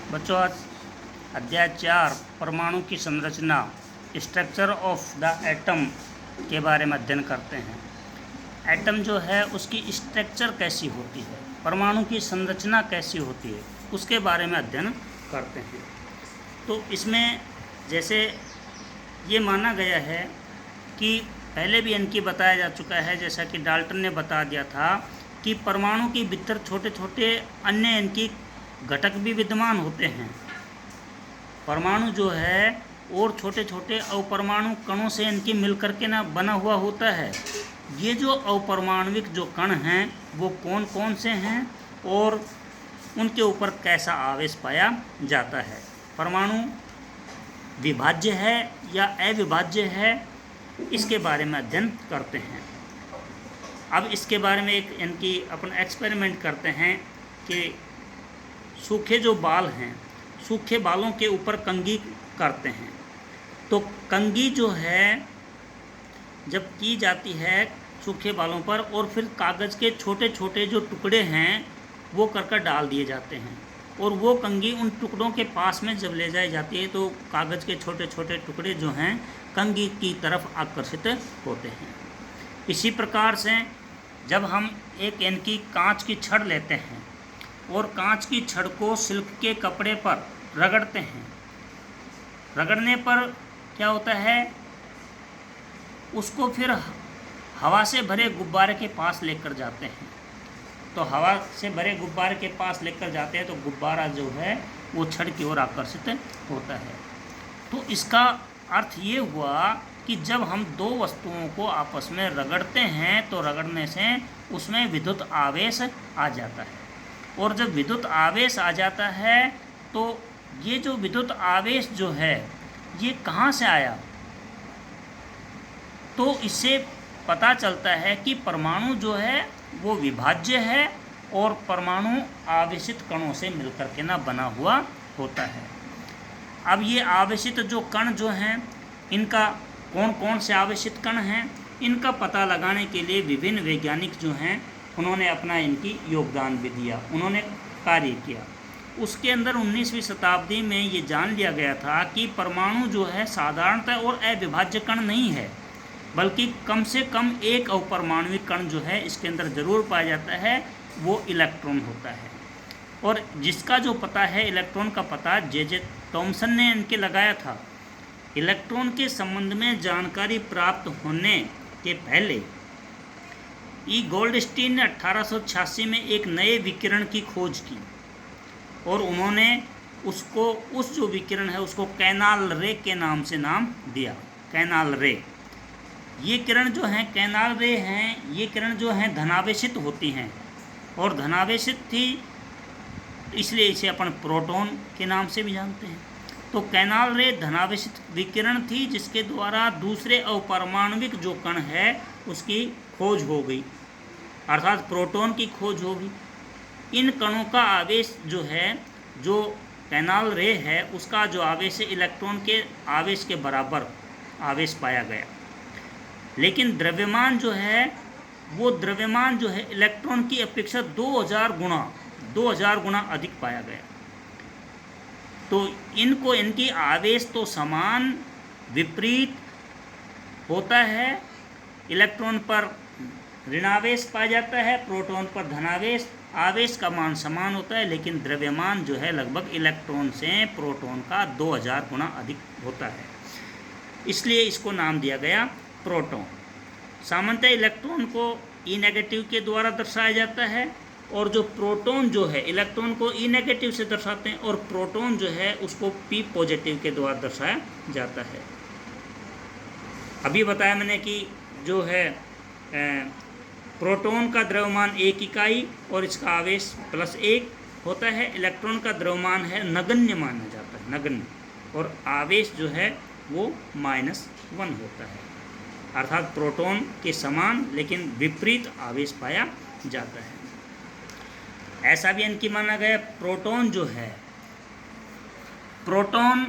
बच्चों, आज अध्याय 4 परमाणु की संरचना स्ट्रक्चर ऑफ द एटम के बारे में अध्ययन करते हैं। एटम जो है उसकी स्ट्रक्चर कैसी होती है, परमाणु की संरचना कैसी होती है, उसके बारे में अध्ययन करते हैं। तो इसमें जैसे ये माना गया है कि पहले भी इनकी बताया जा चुका है, जैसा कि डाल्टन ने बता दिया था कि परमाणु के भीतर छोटे छोटे अन्य इनकी घटक भी विद्यमान होते हैं। परमाणु जो है और छोटे छोटे अपरमाणु कणों से इनकी मिलकर के ना बना हुआ होता है। ये जो अपरमाणविक जो कण हैं वो कौन कौन से हैं और उनके ऊपर कैसा आवेश पाया जाता है, परमाणु विभाज्य है या अविभाज्य है, इसके बारे में अध्ययन करते हैं। अब इसके बारे में एक इनकी अपन एक्सपेरिमेंट करते हैं कि सूखे जो बाल हैं, सूखे बालों के ऊपर कंघी करते हैं। तो कंघी जो है जब की जाती है सूखे बालों पर और फिर कागज़ के छोटे छोटे जो टुकड़े हैं वो कर डाल दिए जाते हैं और वो कंघी उन टुकड़ों के पास में जब ले जाई जाती है तो कागज़ के छोटे छोटे टुकड़े जो हैं कंघी की तरफ आकर्षित होते हैं। इसी प्रकार से जब हम एक इनकी कांच की छड़ लेते हैं और कांच की छड़ को सिल्क के कपड़े पर रगड़ते हैं, रगड़ने पर क्या होता है, उसको फिर हवा से भरे गुब्बारे के पास लेकर जाते हैं। तो हवा से भरे गुब्बारे के पास लेकर जाते हैं तो गुब्बारा जो है वो छड़ की ओर आकर्षित होता है। तो इसका अर्थ ये हुआ कि जब हम दो वस्तुओं को आपस में रगड़ते हैं तो रगड़ने से उसमें विद्युत आवेश आ जाता है, और जब विद्युत आवेश आ जाता है तो ये जो विद्युत आवेश जो है ये कहाँ से आया, तो इससे पता चलता है कि परमाणु जो है वो विभाज्य है और परमाणु आवेशित कणों से मिलकर के ना बना हुआ होता है। अब ये आवेशित जो कण जो हैं, इनका कौन कौन से आवेशित कण हैं, इनका पता लगाने के लिए विभिन्न वैज्ञानिक जो हैं उन्होंने अपना इनकी योगदान भी दिया, उन्होंने कार्य किया। उसके अंदर 19वीं शताब्दी में ये जान लिया गया था कि परमाणु जो है साधारणतः और अविभाज्य कण नहीं है, बल्कि कम से कम एक अपरमाणविक कण जो है इसके अंदर जरूर पाया जाता है, वो इलेक्ट्रॉन होता है। और जिसका जो पता है, इलेक्ट्रॉन का पता जे थॉमसन ने इनके लगाया था। इलेक्ट्रॉन के संबंध में जानकारी प्राप्त होने के पहले ई गोल्डस्टीन ने 1886 में एक नए विकिरण की खोज की और उन्होंने उसको, उस जो विकिरण है उसको कैनाल रे के नाम से नाम दिया, कैनाल रे। ये किरण जो हैं कैनाल रे हैं, ये किरण जो हैं धनावेशित होती हैं और धनावेशित थी इसलिए इसे अपन प्रोटॉन के नाम से भी जानते हैं। तो कैनाल रे धनावेशित विकिरण थी जिसके द्वारा दूसरे अपरमाणविक जो कण है उसकी खोज हो गई, अर्थात प्रोटॉन की खोज हो गई। इन कणों का आवेश जो है, जो कैनाल रे है उसका जो आवेश है इलेक्ट्रॉन के आवेश के बराबर आवेश पाया गया, लेकिन द्रव्यमान जो है वो द्रव्यमान जो है इलेक्ट्रॉन की अपेक्षा 2000 गुना अधिक पाया गया। तो इनको, इनकी आवेश तो समान विपरीत होता है, इलेक्ट्रॉन पर ऋणावेश पाया जाता है, प्रोटॉन पर धनावेश, आवेश का मान समान होता है, लेकिन द्रव्यमान जो है लगभग इलेक्ट्रॉन से प्रोटॉन का 2000 गुना अधिक होता है, इसलिए इसको नाम दिया गया प्रोटॉन। सामान्यतः इलेक्ट्रॉन को ई नेगेटिव के द्वारा दर्शाया जाता है और जो प्रोटॉन जो है इलेक्ट्रॉन को ई नेगेटिव से दर्शाते हैं और प्रोटॉन जो है उसको पी पॉजिटिव के द्वारा दर्शाया जाता है। अभी बताया मैंने कि जो है प्रोटॉन का द्रव्यमान 1 इकाई और इसका आवेश +1 होता है, इलेक्ट्रॉन का द्रव्यमान है नगण्य माना जाता है, नगण्य, और आवेश जो है वो -1 होता है, अर्थात प्रोटॉन के समान लेकिन विपरीत आवेश पाया जाता है। ऐसा भी इनकी माना गया प्रोटॉन जो है, प्रोटॉन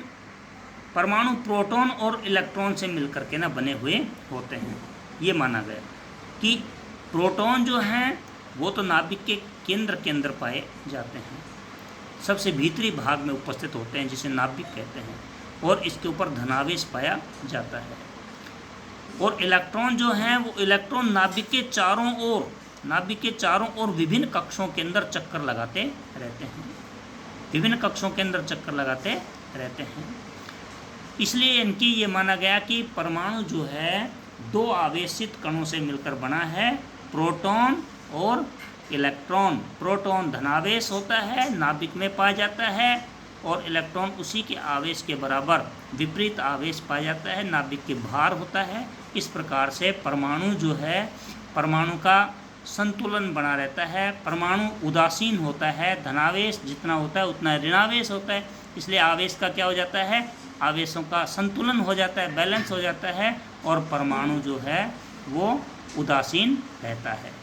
परमाणु प्रोटॉन और इलेक्ट्रॉन से मिलकर के ना बने हुए होते हैं। ये माना गया कि प्रोटॉन जो हैं वो तो नाभिक के केंद्र के अंदर पाए जाते हैं सबसे भीतरी भाग में उपस्थित होते हैं, जिसे नाभिक कहते हैं, और इसके ऊपर धनावेश पाया जाता है। और इलेक्ट्रॉन जो हैं वो इलेक्ट्रॉन नाभिक के चारों ओर विभिन्न कक्षों के अंदर चक्कर लगाते रहते हैं। इसलिए इनकी ये माना गया कि परमाणु जो है दो आवेशित कणों से मिलकर बना है, प्रोटॉन और इलेक्ट्रॉन। प्रोटॉन धनावेश होता है, नाभिक में पाया जाता है, और इलेक्ट्रॉन उसी के आवेश के बराबर विपरीत आवेश पाया जाता है, नाभिक के बाहर होता है। इस प्रकार से परमाणु जो है, परमाणु का संतुलन बना रहता है। परमाणु उदासीन होता है, धनावेश जितना होता है उतना ऋणावेश होता है, इसलिए आवेश का क्या हो जाता है, आवेशों का संतुलन हो जाता है, बैलेंस हो जाता है, और परमाणु जो है वो उदासीन रहता है।